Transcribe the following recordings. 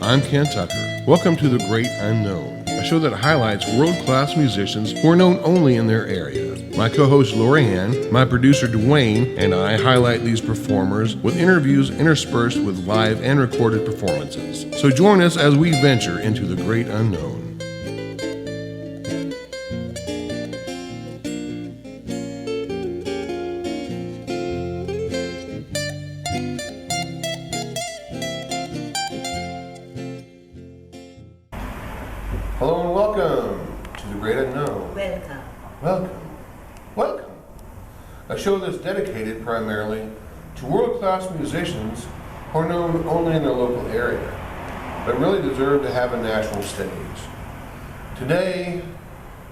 I'm Ken Tucker. Welcome to The Great Unknown, a show that highlights world-class musicians who are known only in their area. My co-host Lori Ann, my producer Dwayne, and I highlight these performers with interviews interspersed with live and recorded performances. So join us as we venture into the great unknown. Hello and welcome to The Great Unknown. Welcome. A show that's dedicated primarily to world-class musicians who are known only in their local area, but really deserve to have a national stage. Today,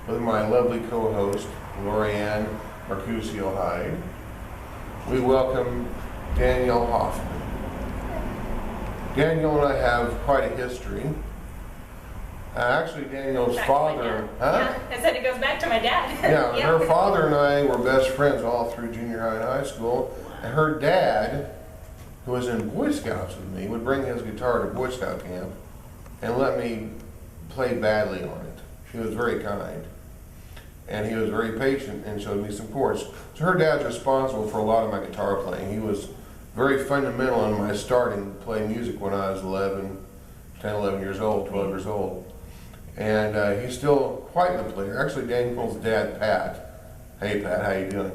with my lovely co-host, Lori Ann Marcusio Hyde, we welcome Danielle Hoffman. Danielle and I have quite a history. Actually, Danielle's father, Yeah, I said it goes back to my dad. Yeah, and her father and I were best friends all through junior high and high school. And her dad, who was in Boy Scouts with me, would bring his guitar to Boy Scout camp and let me play badly on it. He was very kind. And he was very patient and showed me some chords. So her dad's responsible for a lot of my guitar playing. He was very fundamental in my starting to play music when I was 11 years old, 12 years old. And he's still quite the player. Actually, Daniel's dad, Pat. Hey, Pat, how you doing?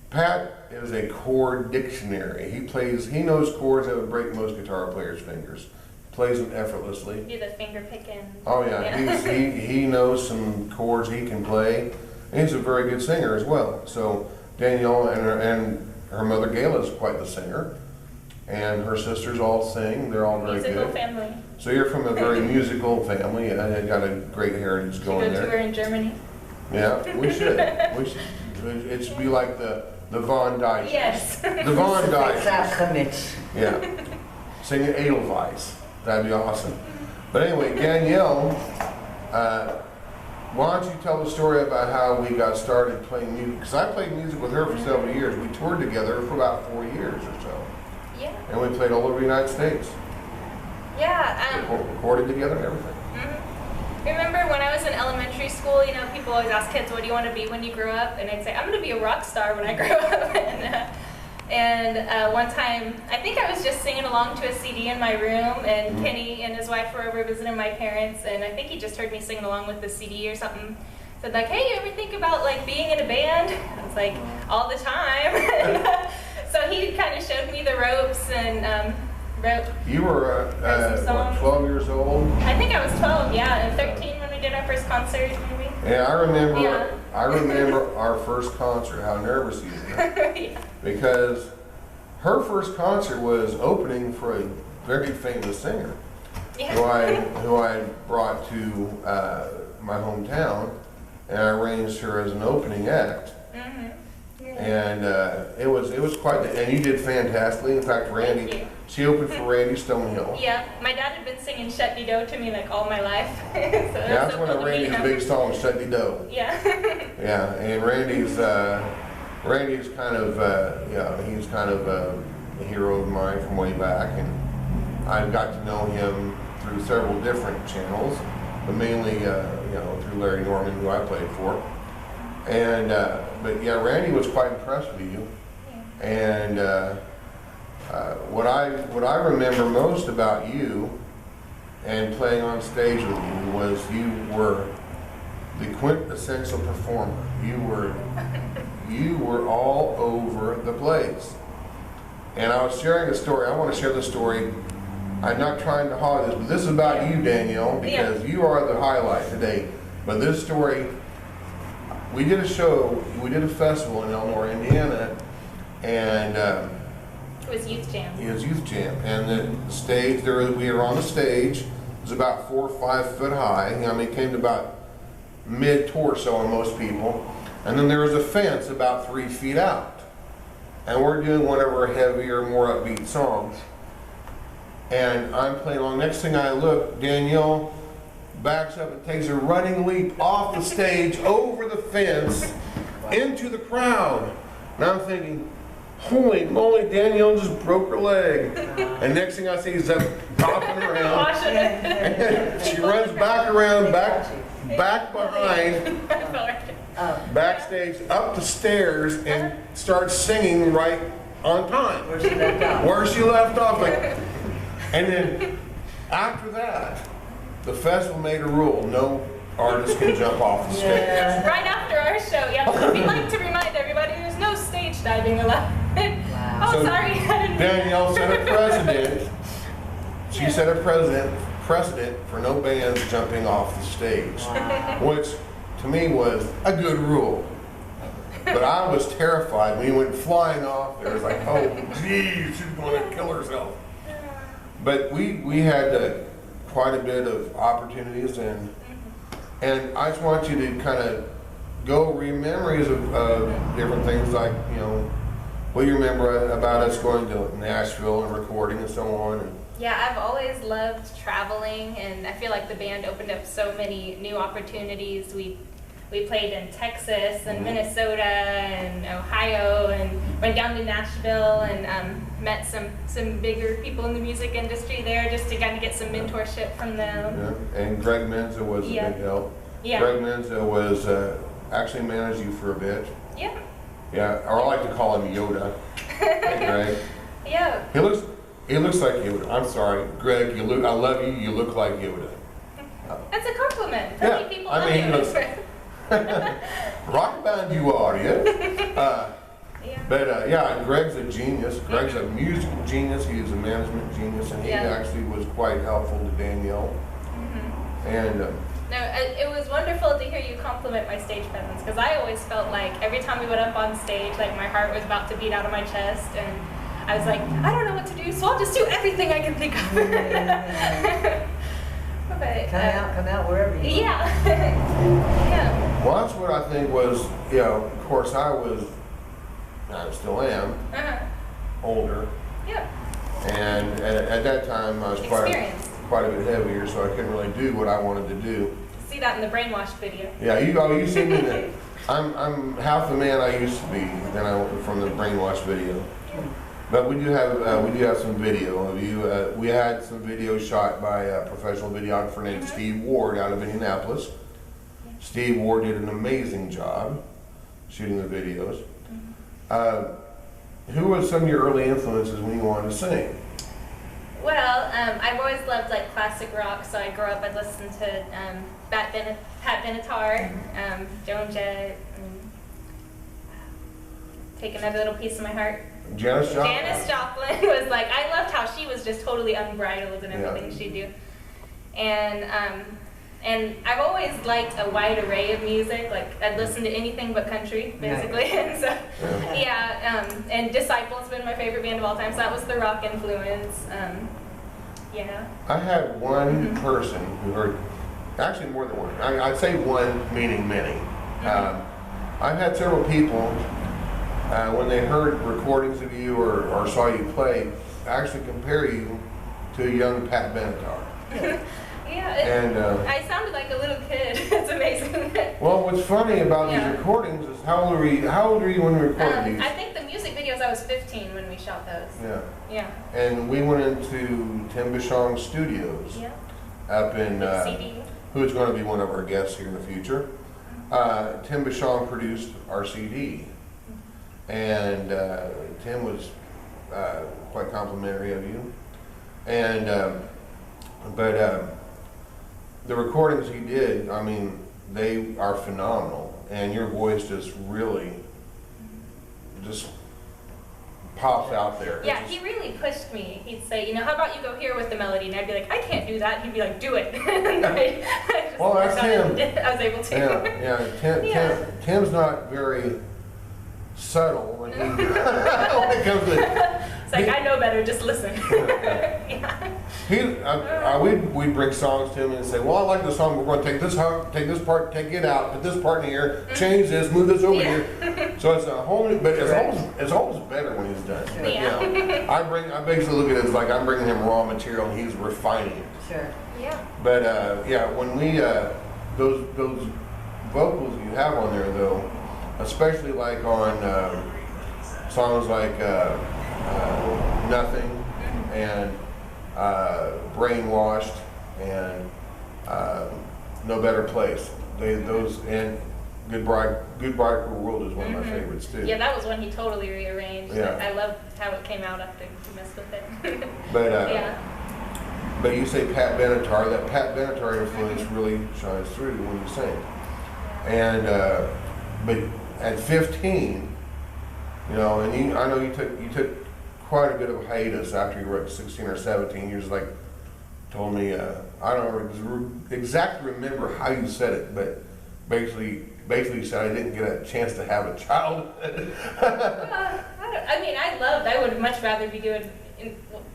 Pat is a chord dictionary. He knows chords that would break most guitar players' fingers. Plays them effortlessly. Do the finger picking. Oh yeah, he knows some chords he can play. And he's a very good singer as well. So Danielle and her mother Gayla is quite the singer. And her sisters all sing. They're all very Musical good. family. So you're from a very musical family, and I got a great heritage going there. Go tour in Germany. Yeah, we should. It should be like the Von Dyke. Yes. The Von Dyke. Yeah. Singing Edelweiss. That'd be awesome. But anyway, Danielle, why don't you tell the story about how we got started playing music? Because I played music with her for several years. We toured together for about 4 years or so. Yeah. And we played all over the United States. Yeah. Recorded together and everything. Mm-hmm. Remember when I was in elementary school, people always ask kids, what do you want to be when you grow up? And I'd say, I'm going to be a rock star when I grow up. And one time, I think I was just singing along to a CD in my room, and Kenny and his wife were over visiting my parents, and I think he just heard me singing along with the CD or something. Said like, hey, you ever think about like being in a band? I was like, all the time. So he kind of showed me the ropes and wrote. You were what, 12 years old? I think I was 12, yeah, and 13 when we did our first concert, maybe. Yeah, I remember our first concert, how nervous you were. Yeah. Because her first concert was opening for a very famous singer, Yeah. who I brought to my hometown, and I arranged her as an opening act. Mm-hmm. And it was quite, and you did fantastically. In fact, Randy, she opened for Randy Stonehill. Yeah, my dad had been singing Shut Dee Do to me like all my life. So That's one of Randy's big songs, Shut Dee Do. Yeah. Yeah, and Randy's kind of, he's kind of a hero of mine from way back, and I've got to know him through several different channels, but mainly, through Larry Norman, who I played for. And but yeah, Randy was quite impressed with you. Yeah. And what I remember most about you and playing on stage with you was you were the quintessential performer. You were all over the place. And I was sharing a story. I want to share the story. I'm not trying to hog this, but this is about you, Danielle, because you are the highlight today. But this story. We did a festival in Elmore, Indiana, and it was Youth Jam. It was Youth Jam, and the stage, we were on the stage. It was about 4 or 5 foot high. It came to about mid-torso on most people. And then there was a fence about 3 feet out. And we're doing one of our heavier, more upbeat songs. And I'm playing along. Next thing I look, Danielle backs up and takes a running leap off the stage, over the fence, into the crowd. And I'm thinking, holy moly, Danielle just broke her leg. And next thing I see is them bopping around. Washing it. And she runs back around, back behind, backstage, up the stairs, and starts singing right on time. Where she left off. Where she left off. Like, and then after that, the festival made a rule: no artist can jump off the stage. Yeah. Right after our show, yeah. We like to remind everybody there's no stage diving allowed. Wow. Oh, So sorry. I didn't Danielle set a precedent. She set a precedent for no bands jumping off the stage, Wow. which to me was a good rule. But I was terrified when he went flying off there. It was like, oh, geez, she's going to kill herself. But we had quite a bit of opportunities, and I just want you to kind of go read memories of different things, like, you know, what you remember about us going to Nashville and recording and so on. And Yeah, I've always loved traveling, and I feel like the band opened up so many new opportunities. We played in Texas and Minnesota and Ohio, and went down to Nashville and met some bigger people in the music industry there, just to kind of get some mentorship from them. yeah, and Greg Menza was a big help. Yeah. Greg Menza was actually managed you for a bit. Yeah. Yeah, or I like to call him Yoda. Hey, Greg. Yeah. He looks like Yoda. I'm sorry, Greg. You look. I love you. You look like Yoda. That's a compliment. Yeah, Many people I love mean, you. listen. Rock band you are, yeah. Yeah. But yeah, Greg's a genius. Greg's a musical genius. He's a management genius, and he Yeah. actually was quite helpful to Danielle. And No, it was wonderful to hear you compliment my stage presence, because I always felt like every time we went up on stage, like my heart was about to beat out of my chest, and I was like, I don't know what to do, so I'll just do everything I can think of. But, Come out wherever you yeah. Yeah. well, that's what I think was, you know, of course I still am, older, Yeah. and at that time I was Experienced. quite a bit heavier, so I couldn't really do what I wanted to do. See that in the Brainwashed video. Yeah, you see me that I'm half the man I used to be from the Brainwash video. But we do have some video of you. We had some video shot by a professional videographer named Steve Ward out of Indianapolis. Steve Ward did an amazing job shooting the videos. Who were some of your early influences when you wanted to sing? Well, I've always loved like classic rock, so I grew up, I'd listen to Pat Benatar, Joan Jett, Take Another Little Piece of My Heart. Janis Joplin. Janis Joplin was like, I loved how she was just totally unbridled in everything she'd do. And I've always liked a wide array of music. Like, I'd listen to anything but country, basically. And so, and Disciple's been my favorite band of all time, so that was the rock influence. Yeah. I had one person who heard, actually more than one. I'd say one, meaning many. I've had several people, when they heard recordings of you or saw you play, actually compare you to a young Pat Benatar. Yeah, I sounded like a little kid. It's amazing. Well, what's funny about these recordings is how old were you when you recorded these? I think the music videos, I was 15 when we shot those. Yeah. Yeah. And we went into Tim Bishong's studios up in, CD. who's going to be one of our guests here in the future. Tim Bishong produced our CD. And Tim was quite complimentary of you. And, but the recordings he did, I mean, they are phenomenal. And your voice just really just pops out there. Yeah, he really pushed me. He'd say, you know, how about you go here with the melody? And I'd be like, I can't do that. He'd be like, do it. Well, that's him. I was able to. Yeah. Tim's not very subtle when he when it comes to. It's like, I know better, just listen. We'd bring songs to him and say, well, I like the song, we're going to take this part, take it out, put this part in here, change this, move this over here. So it's a whole new, but it's always better when he's done. But, I basically look at it as like I'm bringing him raw material and he's refining it. Sure. Yeah. But when we those vocals you have on there though, especially like on songs like Nothing and Brainwashed and No Better Place. Those and Goodbye Cruel World is one of my favorites too. Yeah, that was one he totally rearranged. Yeah. I love how it came out after he messed with it. But Yeah. but you say Pat Benatar. That Pat Benatar influence really shines through when you sing. And but at 15, you know, and I know you took quite a bit of a hiatus after you were at 16 or 17. You just like told me I don't exactly remember how you said it, but basically you said I didn't get a chance to have a child. I would much rather be doing.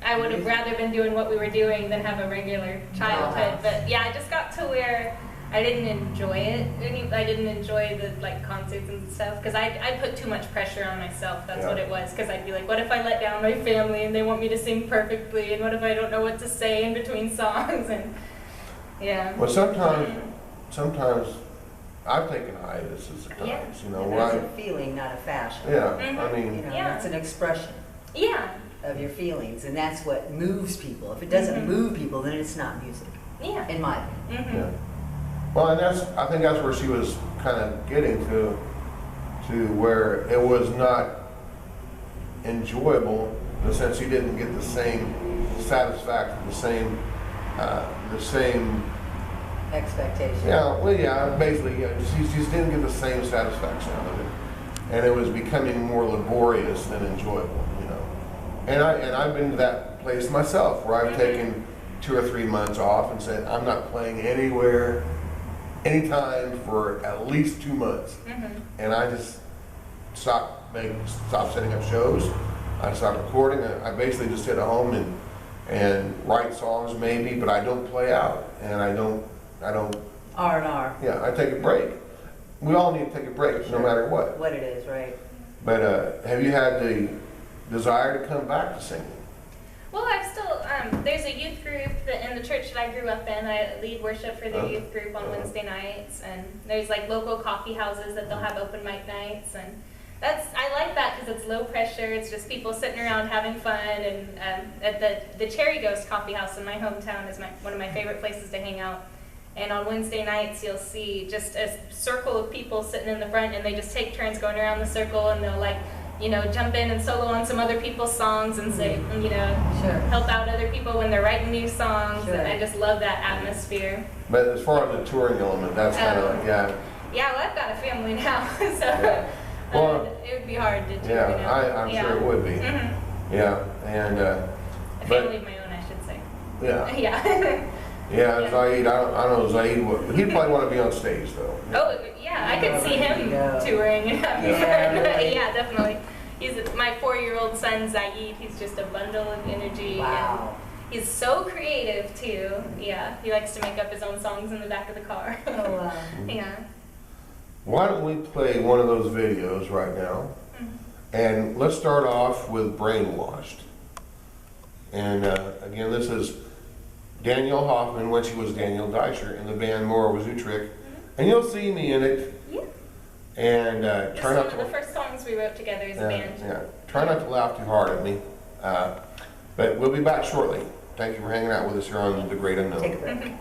I would have rather been doing what we were doing than have a regular childhood. But yeah, I just got to where I didn't enjoy it. I didn't enjoy the like concerts and stuff because I put too much pressure on myself. That's what it was. Because I'd be like, what if I let down my family and they want me to sing perfectly? And what if I don't know what to say in between songs? And yeah. Well, sometimes I've taken hiatuses at times. You know, And where that's a feeling, not a fashion. yeah. Mhm. I mean, You know, Yeah. that's an expression Yeah. of your feelings, and that's what moves people. If it doesn't move people, then it's not music, Yeah. in my opinion. Mm-hmm. yeah. Well, and I think that's where she was kind of getting to where it was not enjoyable in the sense you didn't get the same satisfaction, the same Expectation. yeah, well, yeah, basically, yeah, she just didn't get the same satisfaction out of it, and it was becoming more laborious than enjoyable, you know. And I've been to that place myself where I've taken 2 or 3 months off and said I'm not playing anywhere, anytime for at least 2 months, and I just stopped setting up shows. I stopped recording. I basically just sit at home and write songs maybe, but I don't play out, and I don't. R&R. Yeah, I take a break. We all need to take a break, no matter what. What it is, right? But have you had the desire to come back to singing? Well, I've still, there's a youth group in the church that I grew up in. I lead worship for the youth group on Wednesday nights. And there's like local coffee houses that they'll have open mic nights. And I like that because it's low pressure. It's just people sitting around having fun. And at the Cherry Ghost Coffee House in my hometown is one of my favorite places to hang out. And on Wednesday nights, you'll see just a circle of people sitting in the front, and they just take turns going around the circle, and they'll like, you know, jump in and solo on some other people's songs and say, you know, help out other people when they're writing new songs. And I just love that atmosphere. But as far as the touring element, that's kind of like, yeah. Yeah, well, I've got a family now, so Yeah. Well, it would be hard to do. Yeah, you know? I'm sure it would be. Yeah, and A but family of my own, I should say. yeah, Yeah. yeah. Zaid, I don't know Zaid. He'd probably want to be on stage though. Oh, yeah, I could see him touring and having fun. Yeah, definitely. He's my 4-year-old son, Zaid. He's just a bundle of energy. Wow. And he's so creative, too. Yeah, he likes to make up his own songs in the back of the car. Oh, wow. Yeah. Why don't we play one of those videos right now? And let's start off with Brainwashed. And again, this is Danielle Hoffman when she was Danielle Deisher in the band Mora Wazoo and you'll see me in it. Yeah. And This try is not one to. of the first songs we wrote together as a band. Yeah. Try not to laugh too hard at me. But we'll be back shortly. Thank you for hanging out with us here on The Great Unknown. Take a break.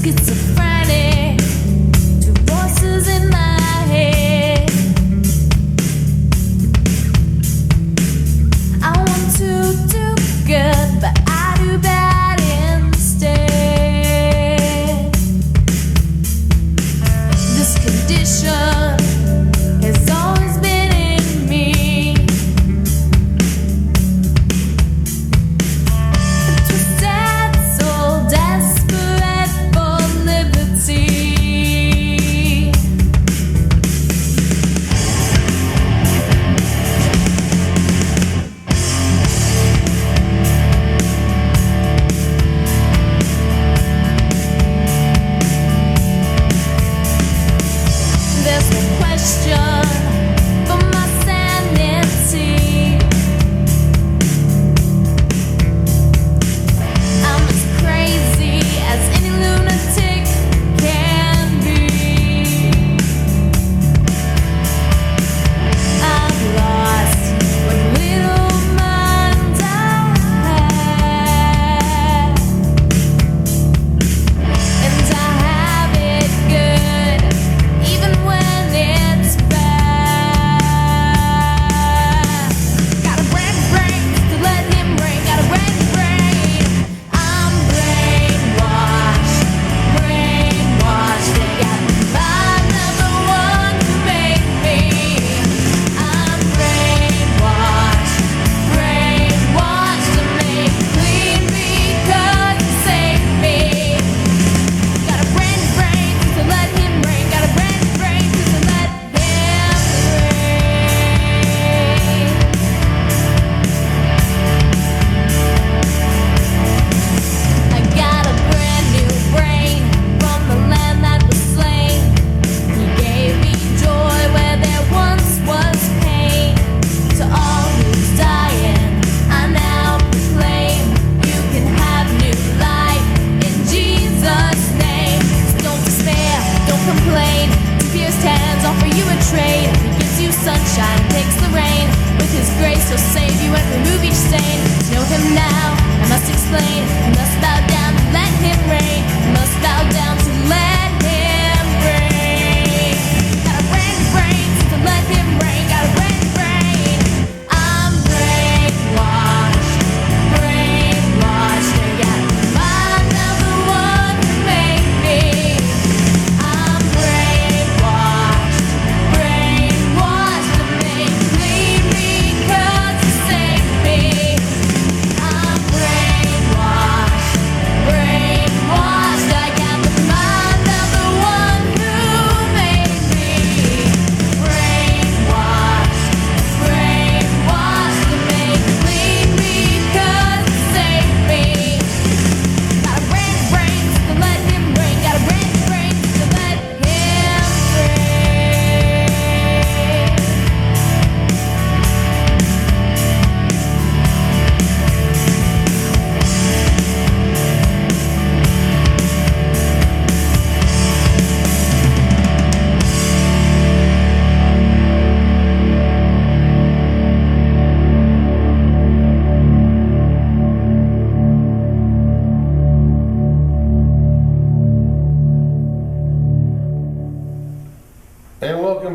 Schizophrenic, two voices in my head. I want to do good, but I do bad instead.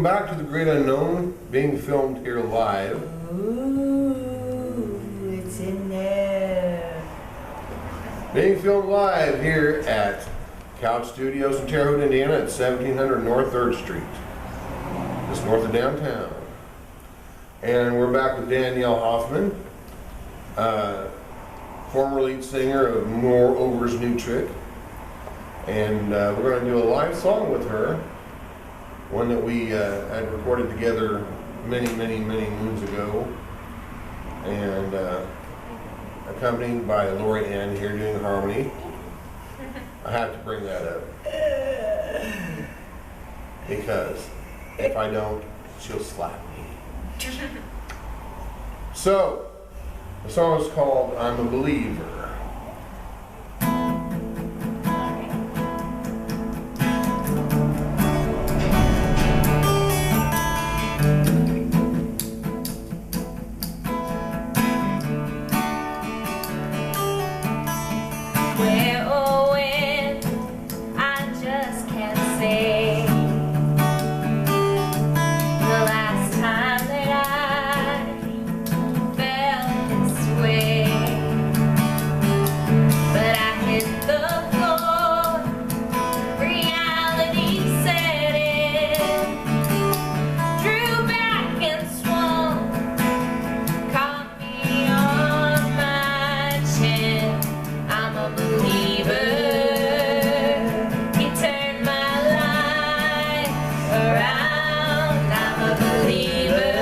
Welcome back to The Great Unknown, being filmed here live. Ooh, it's in there. Being filmed live here at Couch Studios in Terre Haute, Indiana at 1700 North 3rd Street, just north of downtown. And we're back with Danielle Hoffman, former lead singer of Moreover's New Trick. And we're going to do a live song with her, one that we had recorded together many moons ago, and accompanied by Lori Ann here doing harmony. I have to bring that up because if I don't, she'll slap me. So, the song is called I'm a Believer. Where or when, I just can't say the last time that I felt this way. But I hit the floor, reality set in, drew back and swung, caught me on my chin. I'm a believer. He turned my life around. I'm a believer.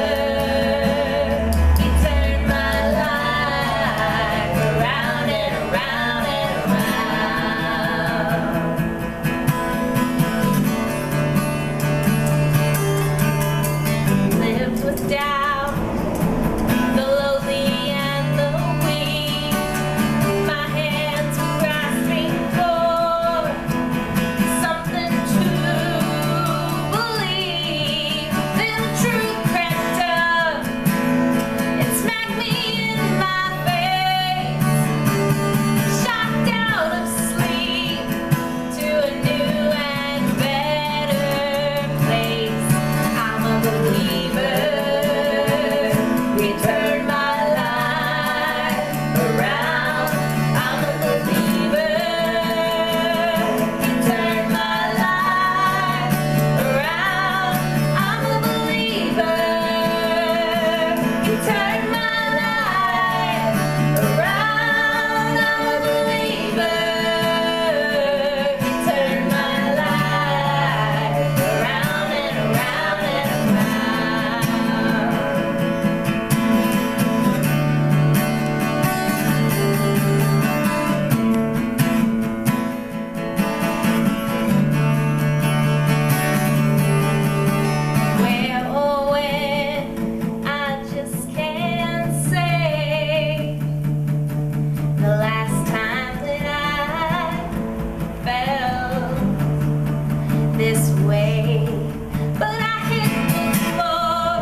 He turned my life around and around and around. Lived with doubt, the lonely and the weak. My hands were grasping for something to believe. Then the truth crept up and smacked me in my face. Shocked out of sleep to a new and better place. I'm a believer. He turned my life around. I'm a believer. He turned my life around. I'm a believer. He turned my life around. I'm a believer. He turned my life around and around and where or when, I just can't say the last time that I felt this way. But I hit the floor,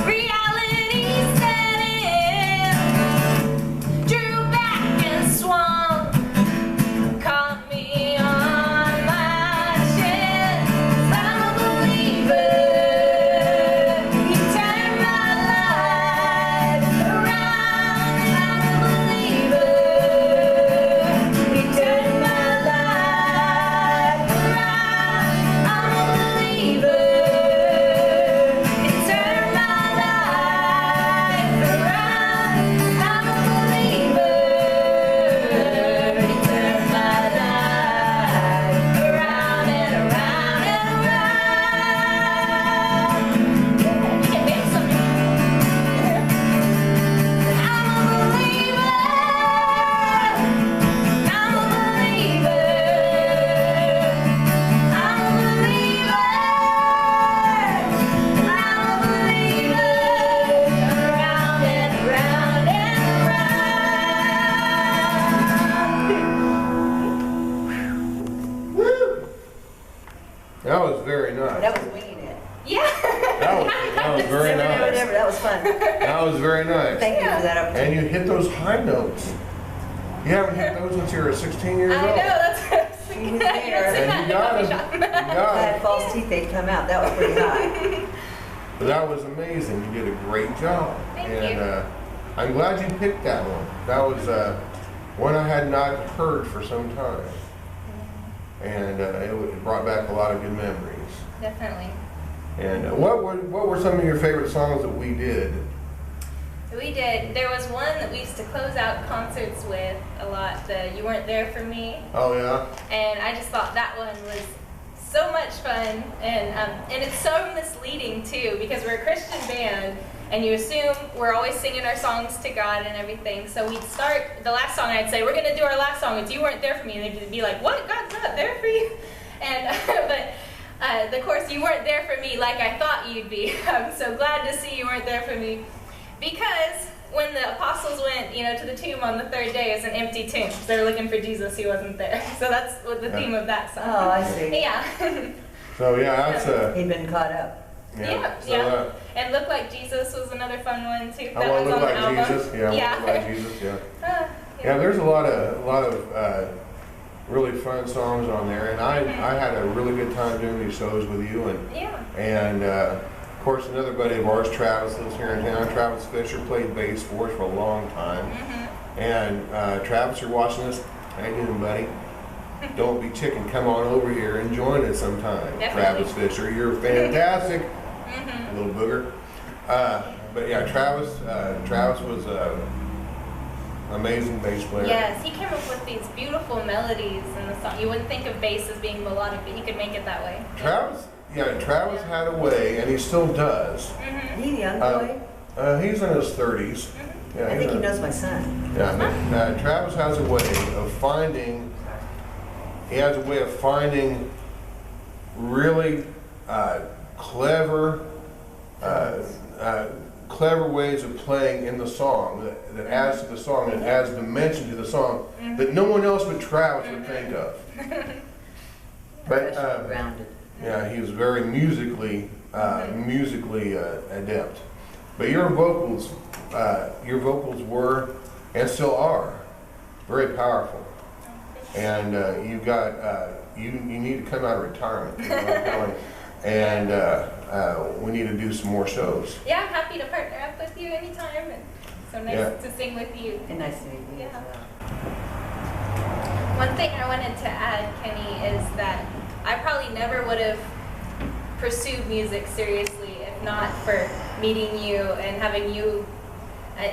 reality set in, drew back and swung, caught me on my chin. I'm a believer. He turned my life around. I'm a believer. He turned my life around. I'm a believer. He turned my life around. I'm a believer. He turned my life around and around and around. You can make something. I'm a believer. I'm a believer. I'm a believer. I'm a believer. Around and around and around. Woo! That was very nice. That was winging it. Yeah. That was very nice. Whatever, that was fun. That was very nice. Thank you for that opportunity. And you hit those high notes. You haven't hit those since you were 16 years I old. know, that's He was You don't there. sing And that you in a got coffee him. shop. You If I got had him. false teeth, they'd come out. That was pretty high. But that was amazing. You did a great job. Thank and you. I'm glad you picked that one. That was one I had not heard for some time. And it brought back a lot of good memories. Definitely. And what were some of your favorite songs that we did? We did. There was one that we used to close out concerts with a lot. The "You Weren't There for Me," Oh yeah. and I just thought that one was so much fun, and it's so misleading too because we're a Christian band, and you assume we're always singing our songs to God and everything. So we'd start the last song. I'd say, "We're gonna do our last song. It's You Weren't There for Me," and they'd be like, "What? God's not there for you?" And but the chorus, "You weren't there for me like I thought you'd be." I'm so glad to see you weren't there for me. Because when the apostles went, to the tomb on the third day, it was an empty tomb. They were looking for Jesus, he wasn't there. So that's what the theme of that song. Oh, I see. Yeah. So yeah, that's He'd been caught up. Yeah. So, And Look Like Jesus was another fun one too. I That want was to on look the like album. Jesus. Yeah, I Yeah. want to look like Jesus. Yeah. Ah, Yeah, there's a lot of really fun songs on there, and I had a really good time doing these shows with you, and of course another buddy of ours, Travis, lives here in town. Travis Fisher played bass for us for a long time, and Travis, you're watching this. How you doing, buddy? Don't be chicken. Come on over here and join us sometime. Definitely. Travis Fisher, you're fantastic, little booger. But yeah, Travis was amazing bass player. Yes, he came up with these beautiful melodies in the song. You wouldn't think of bass as being melodic, but he could make it that way. Travis had a way, and he still does. He a young boy? He's in his 30s. Yeah, I think he knows my son. Yeah, Travis has a way of finding. He has a way of finding really clever ways of playing in the song that adds to the song and adds dimension to the song that no one else but Travis would think of. But Grounded. yeah, he was very musically adept. But your vocals were and still are very powerful. And you need to come out of retirement. And we need to do some more shows. Yeah, I'm happy to partner up with you anytime. And so nice to sing with you. And nice to meet you as Yeah. well. One thing I wanted to add, Kenny, is that I probably never would have pursued music seriously if not for meeting you and having you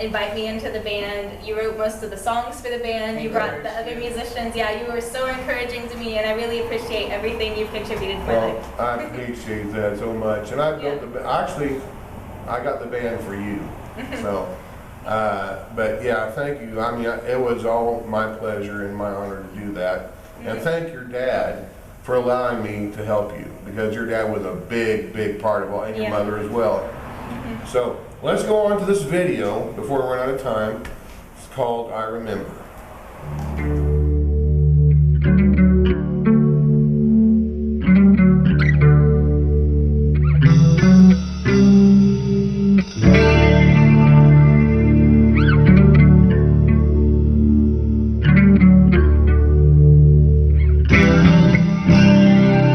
invite me into the band. You wrote most of the songs for the band. You brought the other musicians. Yeah, you were so encouraging to me, and I really appreciate everything you've contributed to my Well, life. I appreciate that so much. And I built actually, I got the band for you. So, but yeah, thank you. I mean, it was all my pleasure and my honor to do that. And thank your dad for allowing me to help you, because your dad was a big part of all, and your mother as well. So let's go on to this video before we run out of time. It's called I Remember.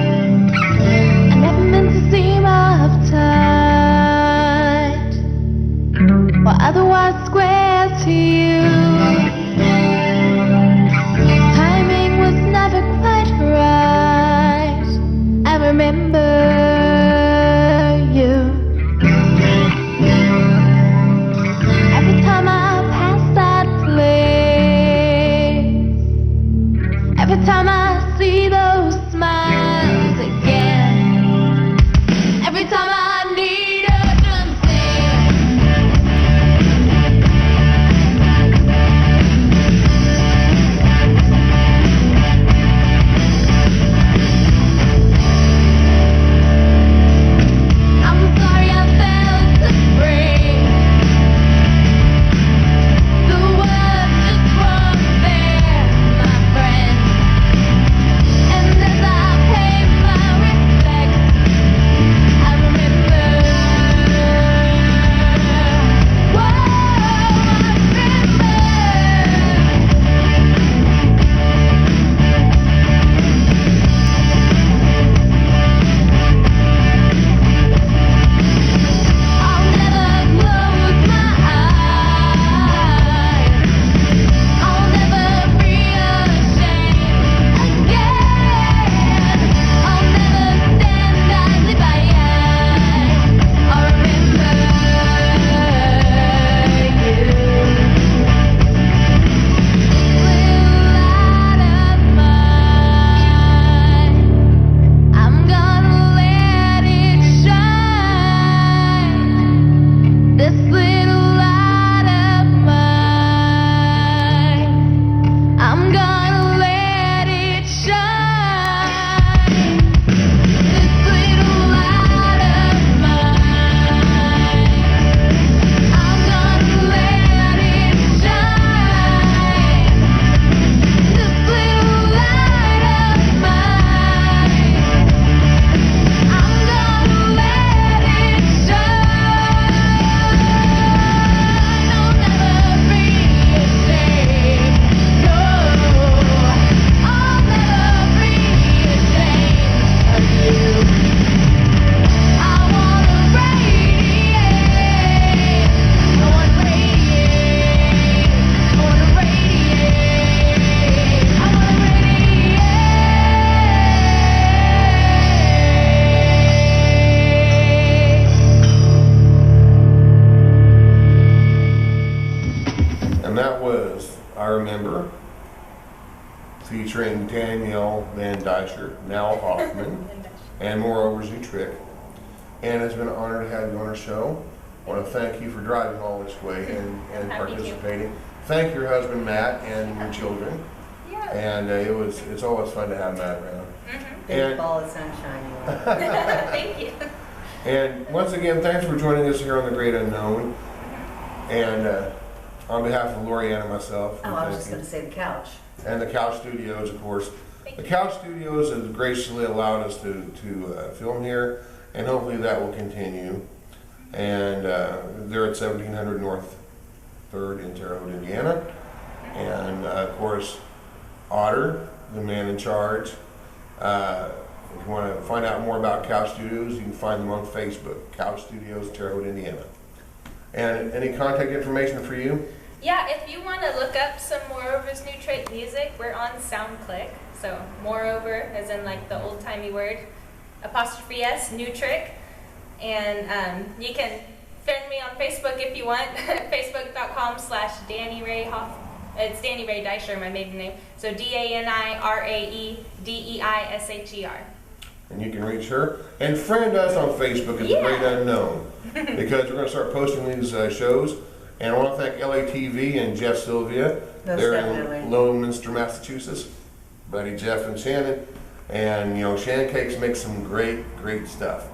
I never meant to seem uptight or otherwise square to you. featuring Danielle Hoffman, and Moreover's new trick. And it's been an honor to have you on our show. I want to thank you for driving all this way and Happy to. participating. Thank your husband Matt and your children. Yeah. And it's always fun to have Matt around. Big And- ball of sunshine. You are. Thank you. And once again, thanks for joining us here on The Great Unknown. And on behalf of Lori Ann and myself, Oh, I was thank just you. going to say the couch. And the Couch Studios, of course. Thank The you. Couch Studios has graciously allowed us to film here, and hopefully that will continue. And they're at 1700 North 3rd in Terre Haute, Indiana. And of course, Otter, the man in charge. If you want to find out more about Couch Studios, you can find them on Facebook, Couch Studios, Terre Haute, Indiana. And any contact information for you? Yeah, if you want to look up some Moreover's New Trick music, we're on SoundClick. So Moreover, as in like the old timey word, apostrophe S, New Trick. And you can friend me on Facebook if you want. Facebook.com/Danny Ray Hoff. It's Danny Ray Deisher, my maiden name. So DANIRAEDEISHER. And you can reach her. And friend us on Facebook at The Yeah. Great Unknown, because we're going to start posting these shows. And I want to thank LATV and Jeff Sylvia. Most They're definitely. in Leominster, Massachusetts. Buddy Jeff and Shannon. And, you know, Shannon Cakes makes some great stuff.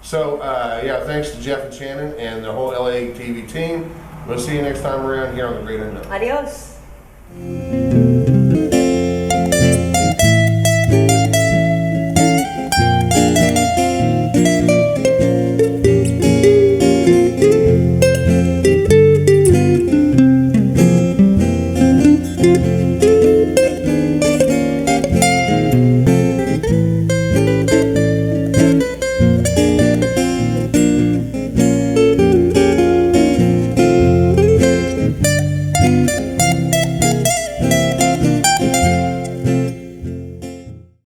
So, yeah, thanks to Jeff and Shannon and the whole LATV team. We'll see you next time around here on The Great Unknown. Adios.